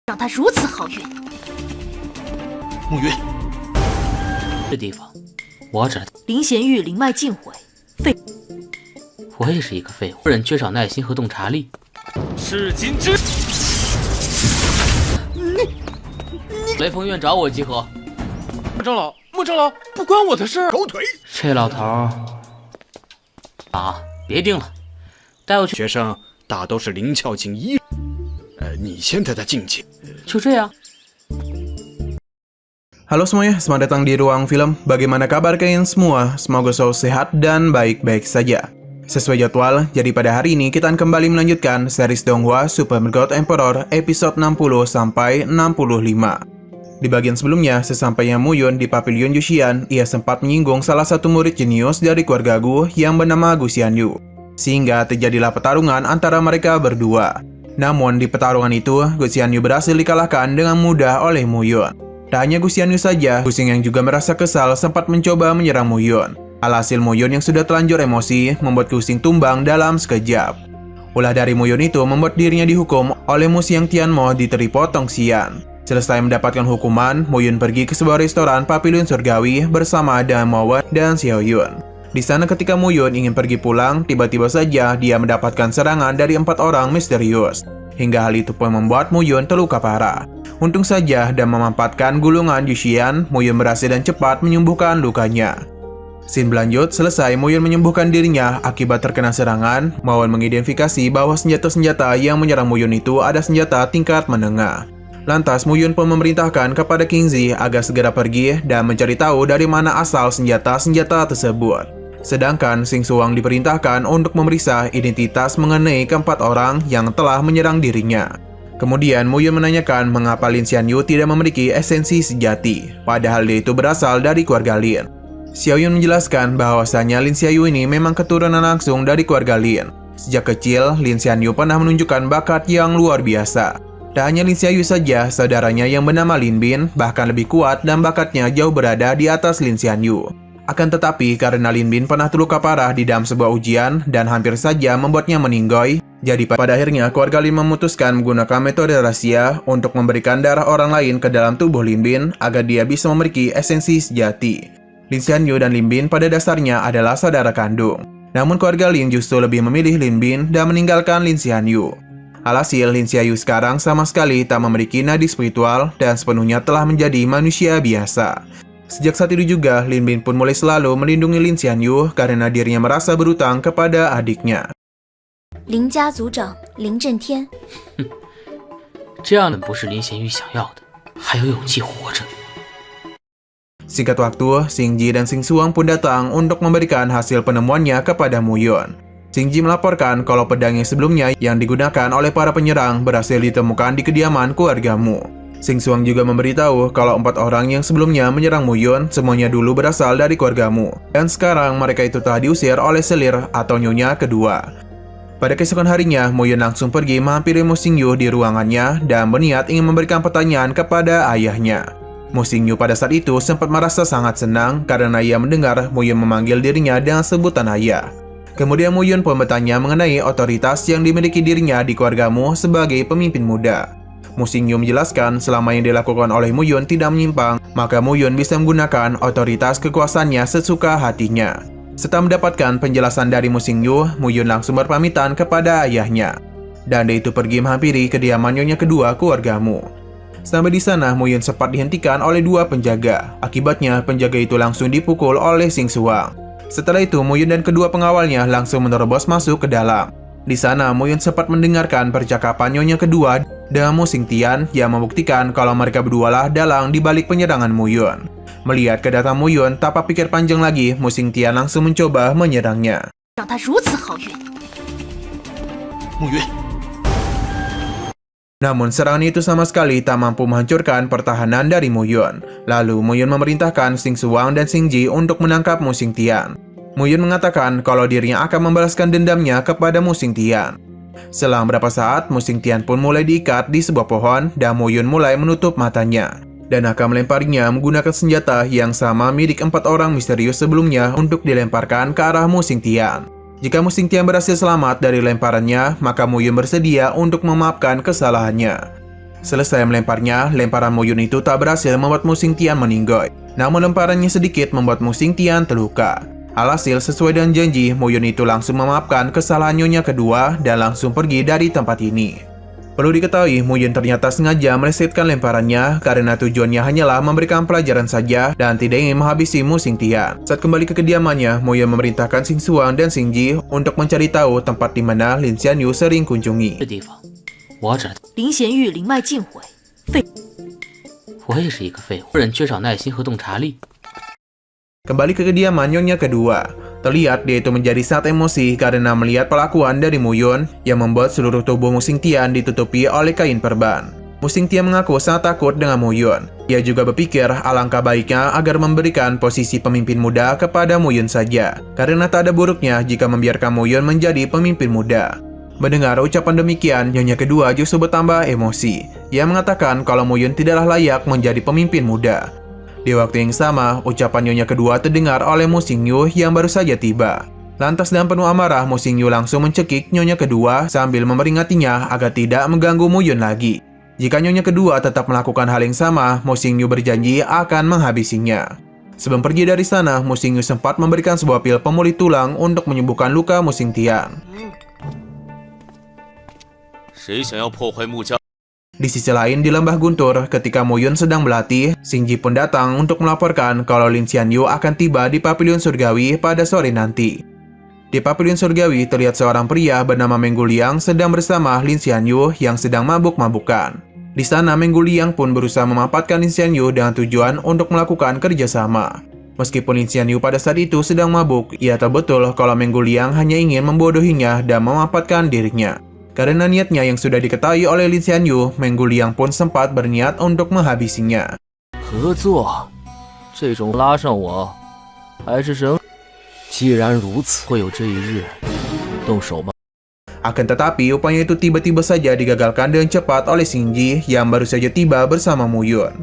让他如此好运。暮云，这地方，我只林贤玉灵脉尽毁，废。我也是一个废物，不忍缺少耐心和洞察力。赤金之，雷锋院找我集合。莫长老，不关我的事儿。狗腿！这老头儿啊，别定了，带我去。学生大都是灵窍境1。你现在的境界，就这样。 Halo semuanya, selamat datang di Ruang Film. Bagaimana kabar kalian semua? Semoga selalu sehat dan baik-baik saja. Sesuai jadwal, jadi pada hari ini kita akan kembali melanjutkan series Donghua Super God Emperor episode 60 sampai 65. Di bagian sebelumnya, sesampainya Muyun di Pavilion Yuxian, ia sempat menyinggung salah satu murid jenius dari keluarga Gu yang bernama Gu Xianyu, sehingga terjadilah pertarungan antara mereka berdua. Namun di pertarungan itu, Gu Xianyu berhasil dikalahkan dengan mudah oleh Muyun. Tak hanya Gu Xianyu saja, Gu Xing yang juga merasa kesal sempat mencoba menyerang Muyun. Alhasil Muyun yang sudah terlanjur emosi membuat Gu Xing tumbang dalam sekejap. Ulah dari Muyun itu membuat dirinya dihukum oleh Mu Xiang Tianmo di Teri Tong Xian. Selesai mendapatkan hukuman, Muyun pergi ke sebuah restoran Pavilion Surgawi bersama dengan Mo Wen dan Xiao Yun. Di sana ketika Muyun ingin pergi pulang, tiba-tiba saja dia mendapatkan serangan dari 4 orang misterius. Hingga hal itu pun membuat Muyun terluka parah. Untung saja dan memanfaatkan gulungan Yuxian, Muyun berhasil dan cepat menyembuhkan lukanya. Scene berlanjut, selesai Muyun menyembuhkan dirinya akibat terkena serangan. Mo Wen mengidentifikasi bahwa senjata-senjata yang menyerang Muyun itu ada senjata tingkat menengah. Lantas Muyun pun memerintahkan kepada King Zi agar segera pergi dan mencari tahu dari mana asal senjata-senjata tersebut. Sedangkan Xing Suang diperintahkan untuk memeriksa identitas mengenai keempat orang yang telah menyerang dirinya. Kemudian Muyun menanyakan mengapa Lin Xianyu tidak memiliki esensi sejati, padahal dia itu berasal dari keluarga Lin. Xiao Yun menjelaskan bahwasanya Lin Xianyu ini memang keturunan langsung dari keluarga Lin. Sejak kecil, Lin Xianyu pernah menunjukkan bakat yang luar biasa. Tak hanya Lin Xianyu saja, saudaranya yang bernama Lin Bin bahkan lebih kuat dan bakatnya jauh berada di atas Lin Xianyu. Akan tetapi karena Lin Bin pernah terluka parah di dalam sebuah ujian dan hampir saja membuatnya meninggoy, jadi pada akhirnya keluarga Lin memutuskan menggunakan metode rahasia untuk memberikan darah orang lain ke dalam tubuh Lin Bin agar dia bisa memiliki esensi sejati. Lin Xianyu dan Lin Bin pada dasarnya adalah saudara kandung. Namun keluarga Lin justru lebih memilih Lin Bin dan meninggalkan Lin Xianyu. Alhasil Lin Xianyu sekarang sama sekali tak memiliki nadi spiritual dan sepenuhnya telah menjadi manusia biasa. Sejak saat itu juga, Lin Bin pun mulai selalu melindungi Lin Xianyu karena dirinya merasa berutang kepada adiknya. 林家族长林震天，这样的不是林贤玉想要的，还有勇气活着。 Singkat waktu, Xing Ji dan Xing Suang pun datang untuk memberikan hasil penemuannya kepada Muyun. Xing Ji melaporkan kalau pedang yang sebelumnya yang digunakan oleh para penyerang berhasil ditemukan di kediaman keluarga Mu. Xing Suang juga memberitahu kalau 4 orang yang sebelumnya menyerang Muyun semuanya dulu berasal dari keluarga Mu, dan sekarang mereka itu telah diusir oleh selir atau nyonya kedua. Pada keesokan harinya, Muyun langsung pergi menghampiri Mu Xingyu di ruangannya dan berniat ingin memberikan pertanyaan kepada ayahnya. Mu Xingyu pada saat itu sempat merasa sangat senang karena ia mendengar Muyun memanggil dirinya dengan sebutan ayah. Kemudian Muyun pun bertanya mengenai otoritas yang dimiliki dirinya di keluarga Mu sebagai pemimpin muda. Mu Xingyu menjelaskan selama yang dilakukan oleh Muyun tidak menyimpang, maka Muyun bisa menggunakan otoritas kekuasaannya sesuka hatinya. Setelah mendapatkan penjelasan dari Mu Xingyu, Muyun langsung berpamitan kepada ayahnya. Dan dia itu pergi menghampiri kediaman nyonya kedua keluarga Mu. Sampai di sana, Muyun sempat dihentikan oleh 2 penjaga. Akibatnya, penjaga itu langsung dipukul oleh Xing Suang. Setelah itu, Muyun dan kedua pengawalnya langsung menerobos masuk ke dalam. Di sana, Muyun sempat mendengarkan percakapan nyonya kedua dengan Mu Xing Tian yang membuktikan kalau mereka berdualah dalang di balik penyerangan Muyun. Melihat kedatangan Muyun, tanpa pikir panjang lagi, Mu Xing Tian langsung mencoba menyerangnya. 让他如此好运。暮云， Namun serangan itu sama sekali tak mampu menghancurkan pertahanan dari Muyun. Lalu Muyun memerintahkan Xing Suang dan Xing Ji untuk menangkap Mu Xing Tian. Muyun mengatakan kalau dirinya akan membalaskan dendamnya kepada Mu Xing Tian. Selang beberapa saat, Mu Xing Tian pun mulai diikat di sebuah pohon dan Muyun mulai menutup matanya dan akan melemparinya menggunakan senjata yang sama milik 4 orang misterius sebelumnya untuk dilemparkan ke arah Mu Xing Tian. Jika Mu Xing Tian berhasil selamat dari lemparannya, maka Muyun bersedia untuk memaafkan kesalahannya. Selesai melemparnya, lemparan Mo Yun itu tak berhasil membuat Mu Xingtian meninggoy. Namun lemparannya sedikit membuat Mu Xingtian terluka. Alhasil, sesuai dengan janji, Mo Yun itu langsung memaafkan kesalahan nyonya kedua dan langsung pergi dari tempat ini. Perlu diketahui, Mu Yun ternyata sengaja meresetkan lemparannya karena tujuannya hanyalah memberikan pelajaran saja dan tidak ingin menghabisi Mu Xingtian. Saat kembali ke kediamannya, Mu Yun memerintahkan Xing Shuang dan Xing Ji untuk mencari tahu tempat di mana Lin Xianyu sering kunjungi. 这地方，我只林贤玉灵脉尽毁，废。我也是一个废物，人缺少耐心和洞察力。 Kembali ke kediaman nyonya kedua. Terlihat dia itu menjadi sangat emosi karena melihat pelakuan dari Mu Yun yang membuat seluruh tubuh Mu Xingtian ditutupi oleh kain perban. Mu Xingtian mengaku sangat takut dengan Mu Yun. Ia juga berpikir alangkah baiknya agar memberikan posisi pemimpin muda kepada Mu Yun saja, karena tak ada buruknya jika membiarkan Mu Yun menjadi pemimpin muda. Mendengar ucapan demikian, nyonya kedua justru bertambah emosi. Ia mengatakan kalau Mu Yun tidaklah layak menjadi pemimpin muda. Di waktu yang sama, ucapan nyonya kedua terdengar oleh Mu Xingyu yang baru saja tiba. Lantas dengan penuh amarah, Mu Xingyu langsung mencekik nyonya kedua sambil memperingatinya agar tidak mengganggu Mu Yun lagi. Jika nyonya kedua tetap melakukan hal yang sama, Mu Xingyu berjanji akan menghabisinya. Sebelum pergi dari sana, Mu Xingyu sempat memberikan sebuah pil pemulih tulang untuk menyembuhkan luka Mu Xingtian. Di sisi lain, di lembah guntur, ketika Mu Yun sedang berlatih, Xing Ji pun datang untuk melaporkan kalau Lin Xianyu akan tiba di Pavilion Surgawi pada sore nanti. Di Pavilion Surgawi, terlihat seorang pria bernama Meng Guliang sedang bersama Lin Xianyu yang sedang mabuk-mabukan. Di sana, Meng Guliang pun berusaha memanfaatkan Lin Xianyu dengan tujuan untuk melakukan kerjasama. Meskipun Lin Xianyu pada saat itu sedang mabuk, ia tahu betul kalau Meng Guliang hanya ingin membodohinya dan memanfaatkan dirinya. Karena niatnya yang sudah diketahui oleh Lin Xianyu, Meng Guliang pun sempat berniat untuk menghabisinya. 合作，这种拉上我，还是神。既然如此，会有这一日，动手吧。 Akan tetapi, upaya itu tiba-tiba saja digagalkan dengan cepat oleh Xing Ji yang baru saja tiba bersama Mu Yun.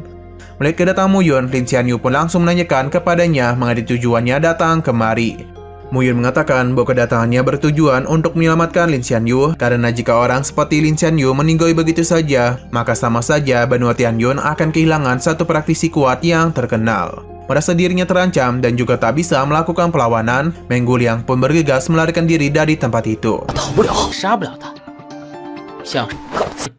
Melihat kedatangan Mu Yun, Lin Xianyu pun langsung menanyakan kepadanya mengenai tujuannya datang kemari. Mu Yun mengatakan bahwa kedatangannya bertujuan untuk menyelamatkan Lin Xianyu karena jika orang seperti Lin Xianyu meninggoy begitu saja, maka sama saja benua Tianyun akan kehilangan satu praktisi kuat yang terkenal. Merasa dirinya terancam dan juga tak bisa melakukan perlawanan, Meng Guliang pun bergegas melarikan diri dari tempat itu. 杀不了他，像是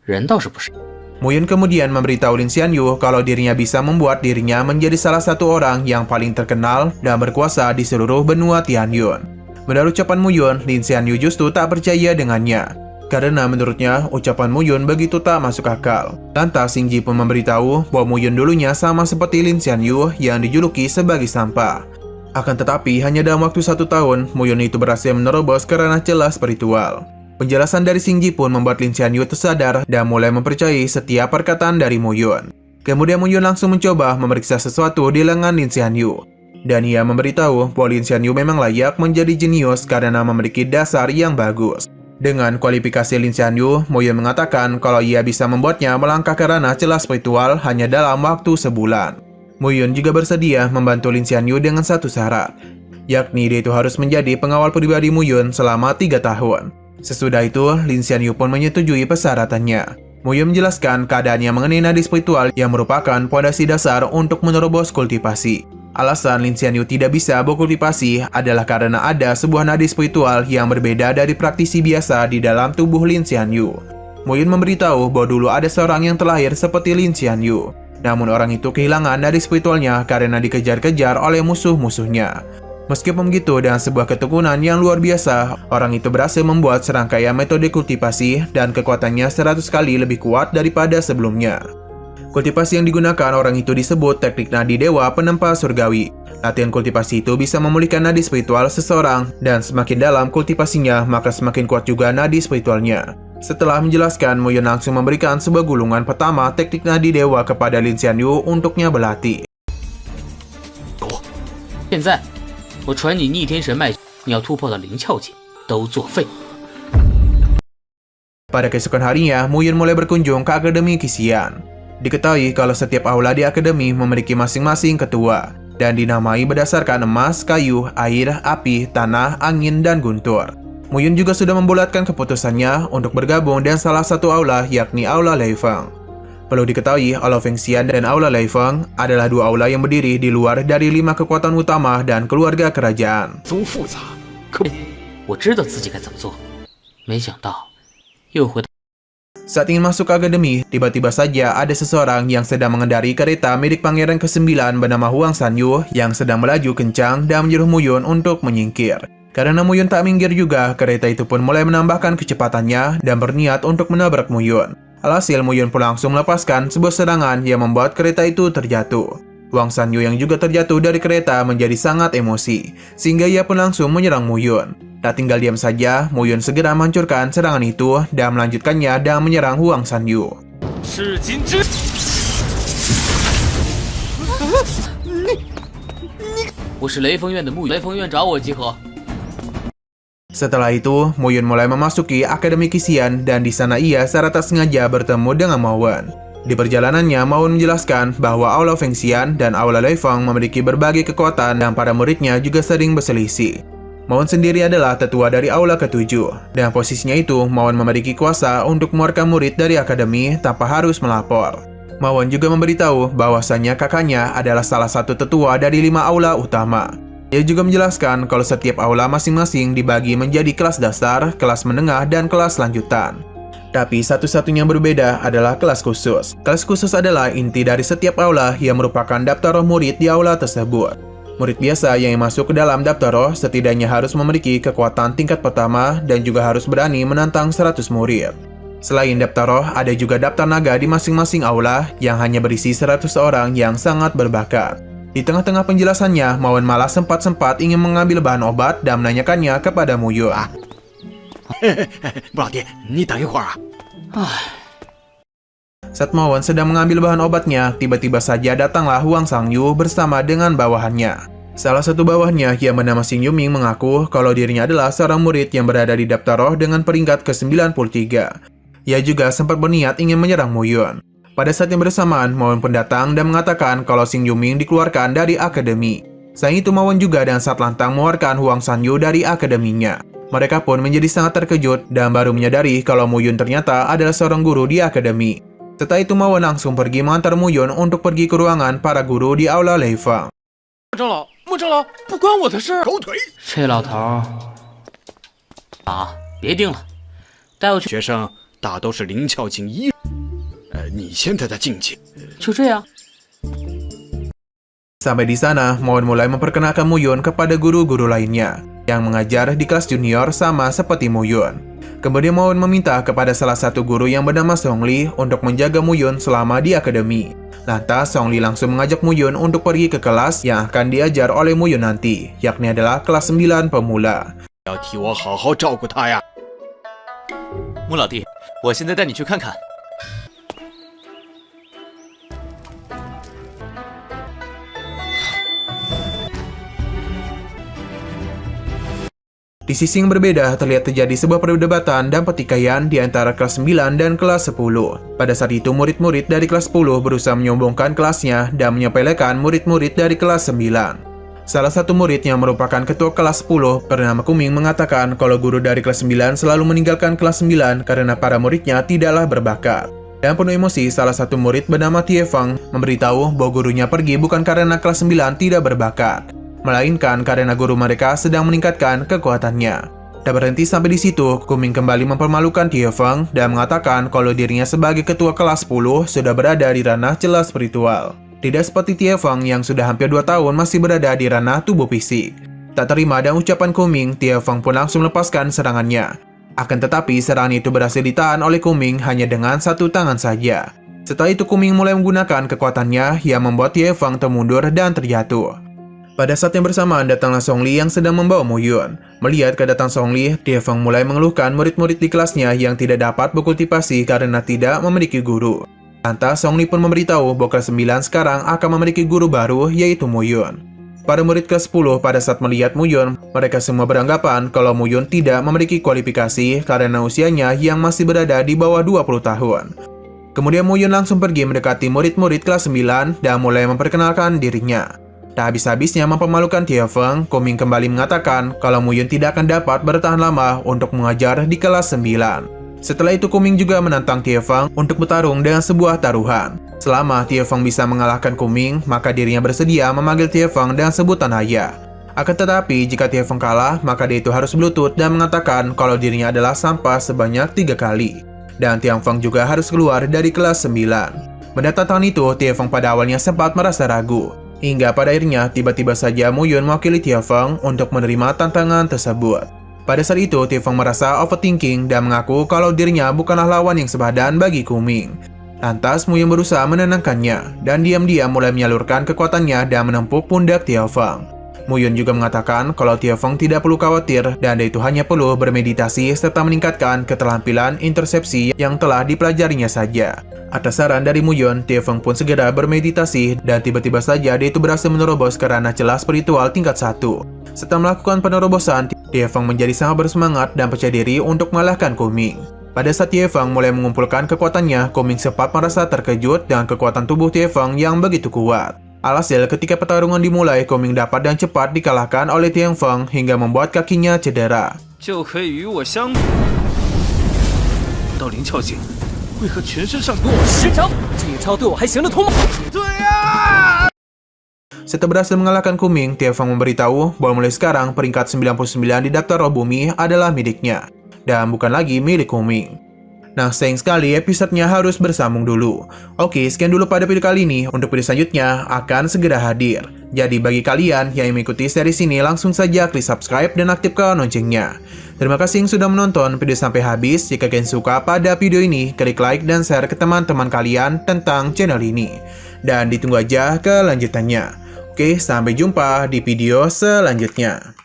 人倒是不是。 Mu Yun kemudian memberitahu Lin Xianyu kalau dirinya bisa membuat dirinya menjadi salah satu orang yang paling terkenal dan berkuasa di seluruh benua Tianyun. Mendengar ucapan Mu Yun, Lin Xianyu justru tak percaya dengannya. Karena menurutnya, ucapan Mu Yun begitu tak masuk akal. Lantas, Xing Ji pun memberitahu bahwa Mu Yun dulunya sama seperti Lin Xianyu yang dijuluki sebagai sampah. Akan tetapi, hanya dalam waktu 1 tahun, Mu Yun itu berhasil menerobos ke ranah celah spiritual. Penjelasan dari Xing Ji pun membuat Lin Xianyu tersadar dan mulai mempercayai setiap perkataan dari Mu Yun. Kemudian Mu Yun langsung mencoba memeriksa sesuatu di lengan Lin Xianyu. Dan ia memberitahu bahwa Lin Xianyu memang layak menjadi jenius karena memiliki dasar yang bagus. Dengan kualifikasi Lin Xianyu, Mu Yun mengatakan kalau ia bisa membuatnya melangkah ke ranah celah spiritual hanya dalam waktu sebulan. Mu Yun juga bersedia membantu Lin Xianyu dengan satu syarat, yakni dia itu harus menjadi pengawal pribadi Mu Yun selama 3 tahun. Sesudah itu, Lin Xianyu pun menyetujui persyaratannya. Mu Yun menjelaskan keadaannya mengenai nadi spiritual yang merupakan pondasi dasar untuk menerobos kultivasi. Alasan Lin Xianyu tidak bisa berkultivasi adalah karena ada sebuah nadi spiritual yang berbeda dari praktisi biasa di dalam tubuh Lin Xianyu. Mu Yun memberitahu bahwa dulu ada seorang yang terlahir seperti Lin Xianyu. Namun orang itu kehilangan nadi spiritualnya karena dikejar-kejar oleh musuh-musuhnya. Meskipun begitu, dengan sebuah ketekunan yang luar biasa, orang itu berhasil membuat serangkaian metode kultivasi dan kekuatannya 100 kali lebih kuat daripada sebelumnya. Kultivasi yang digunakan orang itu disebut teknik nadi dewa penempa surgawi. Latihan kultivasi itu bisa memulihkan nadi spiritual seseorang, dan semakin dalam kultivasinya, maka semakin kuat juga nadi spiritualnya. Setelah menjelaskan, Mu Yun langsung memberikan sebuah gulungan pertama teknik nadi dewa kepada Lin Xianyu untuknya berlatih. 现在，我传你逆天神脉，你要突破到灵窍境，都作废。 Pada keesokan harinya, Mu Yun mulai berkunjung ke Akademi Qixuan. Diketahui kalau setiap aula di akademi memiliki masing-masing ketua, dan dinamai berdasarkan emas, kayu, air, api, tanah, angin, dan guntur. Muyun juga sudah membulatkan keputusannya untuk bergabung dengan salah satu aula, yakni Aula Leifeng. Perlu diketahui, Aula Fengxian dan Aula Leifeng adalah dua aula yang berdiri di luar dari 5 kekuatan utama dan keluarga kerajaan. 宗复杂，我知道自己该怎么做，没想到又回到。 Saat ingin masuk ke akademi, tiba-tiba saja ada seseorang yang sedang mengendari kereta milik pangeran ke-9 bernama Huang Sanyu yang sedang melaju kencang dan menyuruh Muyun untuk menyingkir. Karena Muyun tak minggir juga, kereta itu pun mulai menambahkan kecepatannya dan berniat untuk menabrak Muyun. Alhasil Muyun pun langsung melepaskan sebuah serangan yang membuat kereta itu terjatuh. Huang Sanyu yang juga terjatuh dari kereta menjadi sangat emosi, sehingga ia pun langsung menyerang Muyun. Tak tinggal diam saja, Muyun segera menghancurkan serangan itu dan melanjutkannya dan menyerang Huang Sanyu. 是金之。 我是雷锋院的木雷锋院找我集合。 Setelah itu, Muyun mulai memasuki Akademi Qixin dan di sana ia secara tak sengaja bertemu dengan Mawon. Di perjalanannya, Mawon menjelaskan bahwa Aula Fengxian dan Aula Leifeng memiliki berbagai kekuatan dan para muridnya juga sering berselisih. Mawon sendiri adalah tetua dari Aula ke-7, dan posisinya itu Mawon memiliki kuasa untuk mengeluarkan murid dari akademi tanpa harus melapor. Mawon juga memberitahu bahwasannya kakaknya adalah salah satu tetua dari 5 aula utama. Dia juga menjelaskan kalau setiap aula masing-masing dibagi menjadi kelas dasar, kelas menengah, dan kelas lanjutan. Tapi satu-satunya yang berbeda adalah kelas khusus. Kelas khusus adalah inti dari setiap aula yang merupakan daftar roh murid di aula tersebut. Murid biasa yang masuk ke dalam daftar roh setidaknya harus memiliki kekuatan tingkat pertama dan juga harus berani menantang 100 murid. Selain daftar roh, ada juga daftar naga di masing-masing aula yang hanya berisi 100 orang yang sangat berbakat. Di tengah-tengah penjelasannya, Mawon malah sempat-sempat ingin mengambil bahan obat dan menanyakannya kepada Muyun. 穆老弟，你等一会儿啊。 Saat Mawon sedang mengambil bahan obatnya, tiba-tiba saja datanglah Huang Sangyu bersama dengan bawahannya. Salah satu bawahnya yang bernama Xing Yuming mengaku kalau dirinya adalah seorang murid yang berada di daftar roh dengan peringkat ke-93. Ia juga sempat berniat ingin menyerang Muyun. Pada saat yang bersamaan, Mawon pun datang dan mengatakan kalau Xing Yuming dikeluarkan dari akademi. Selain itu, Mawon juga dengan saat lantang mengeluarkan Huang Sanyu dari akademinya. Mereka pun menjadi sangat terkejut dan baru menyadari kalau Muyun ternyata adalah seorang guru di akademi. Setelah itu, Mawon langsung pergi mengantar Muyun untuk pergi ke ruangan para guru di Aula Leifeng. 莫长老，不关我的事儿。狗腿！这老头儿啊，别盯了，带我去。学生大都是灵窍境1。你现在的境界，就这样。 Sampai di sana, Mawon mulai memperkenalkan Muyun kepada guru-guru lainnya yang mengajar di kelas junior sama seperti Muyun. Kemudian Mawon meminta kepada salah satu guru yang bernama Songli untuk menjaga Muyun selama di akademi. Lantas Songli langsung mengajak Muyun untuk pergi ke kelas yang akan diajar oleh Muyun nanti, yakni adalah kelas 9 pemula. 要替我好好照顾他呀。穆老弟，我现在带你去看看。 Di sisi yang berbeda, terlihat terjadi sebuah perdebatan dan pertikaian di antara kelas 9 dan kelas 10. Pada saat itu, murid-murid dari kelas 10 berusaha menyombongkan kelasnya dan menyepelekan murid-murid dari kelas 9. Salah satu murid yang merupakan ketua kelas 10 bernama Kuming mengatakan kalau guru dari kelas 9 selalu meninggalkan kelas 9 karena para muridnya tidaklah berbakat. Dan penuh emosi, salah satu murid bernama Tie Feng memberitahu bahwa gurunya pergi bukan karena kelas 9 tidak berbakat, melainkan karena guru mereka sedang meningkatkan kekuatannya. Tak berhenti sampai di situ, Kuming kembali mempermalukan Tie Feng dan mengatakan kalau dirinya sebagai ketua kelas 10 sudah berada di ranah celah spiritual. Tidak seperti Tie Feng yang sudah hampir 2 tahun masih berada di ranah tubuh fisik. Tak terima dan ucapan Kuming, Tie Feng pun langsung melepaskan serangannya. Akan tetapi serangan itu berhasil ditahan oleh Kuming hanya dengan satu tangan saja. Setelah itu Kuming mulai menggunakan kekuatannya yang membuat Tie Feng termundur dan terjatuh. Pada saat yang bersamaan datanglah Songli yang sedang membawa Muyun. Melihat kedatangan Songli, Tie Feng mulai mengeluhkan murid-murid di kelasnya yang tidak dapat berkultivasi karena tidak memiliki guru. Lantas Songli pun memberitahu bahwa kelas 9 sekarang akan memiliki guru baru yaitu Muyun. Para murid kelas 10 pada saat melihat Muyun, mereka semua beranggapan kalau Muyun tidak memiliki kualifikasi karena usianya yang masih berada di bawah 20 tahun. Kemudian Muyun langsung pergi mendekati murid-murid kelas 9 dan mulai memperkenalkan dirinya. Tak habis-habisnya mempermalukan Tiefeng, Kuming kembali mengatakan kalau Muyun tidak akan dapat bertahan lama untuk mengajar di kelas 9. Setelah itu Kuming juga menantang Tiefeng untuk bertarung dengan sebuah taruhan. Selama Tiefeng bisa mengalahkan Kuming, maka dirinya bersedia memanggil Tiefeng dengan sebutan ayah. Akan tetapi, jika Tiefeng kalah, maka dia itu harus berlutut dan mengatakan kalau dirinya adalah sampah sebanyak 3 kali. Dan Tiefeng juga harus keluar dari kelas 9. Mendatangkan itu, Tiefeng pada awalnya sempat merasa ragu. Hingga pada akhirnya, tiba-tiba saja Muyun mewakili Tiefeng untuk menerima tantangan tersebut. Pada saat itu, Tiefeng merasa overthinking dan mengaku kalau dirinya bukanlah lawan yang sepadan bagi Kuming. Lantas, Muyun berusaha menenangkannya, dan diam-diam mulai menyalurkan kekuatannya dan menempuk pundak Tiefeng. Muyun juga mengatakan kalau Tiefeng tidak perlu khawatir dan dia itu hanya perlu bermeditasi serta meningkatkan keterampilan intersepsi yang telah dipelajarinya saja. Atas saran dari Muyun, Tiefeng pun segera bermeditasi dan tiba-tiba saja dia itu berhasil menerobos ke ranah celah spiritual tingkat 1. Setelah melakukan penerobosan, Tiefeng menjadi sangat bersemangat dan percaya diri untuk mengalahkan Kuming. Pada saat Tiefeng mulai mengumpulkan kekuatannya, Kuming sempat merasa terkejut dengan kekuatan tubuh Tiefeng yang begitu kuat. Alhasil, ketika pertarungan dimulai, Kuming dapat dan cepat dikalahkan oleh Tiefeng hingga membuat kakinya cedera. 到林峭境，为何全身上下？师长，这一招对我还行得通吗？ Setelah berhasil mengalahkan Kuming, Tiefeng memberitahu bahwa mulai sekarang peringkat 99 di daftar roh bumi adalah miliknya, dan bukan lagi milik Kuming. Nah, sayang sekali episodenya harus bersambung dulu. Oke, sekian dulu pada video kali ini. Untuk video selanjutnya akan segera hadir. Jadi bagi kalian yang mengikuti series ini, langsung saja klik subscribe dan aktifkan loncengnya. Terima kasih yang sudah menonton video sampai habis. Jika kalian suka pada video ini, klik like dan share ke teman-teman kalian tentang channel ini. Dan ditunggu aja kelanjutannya. Oke, sampai jumpa di video selanjutnya.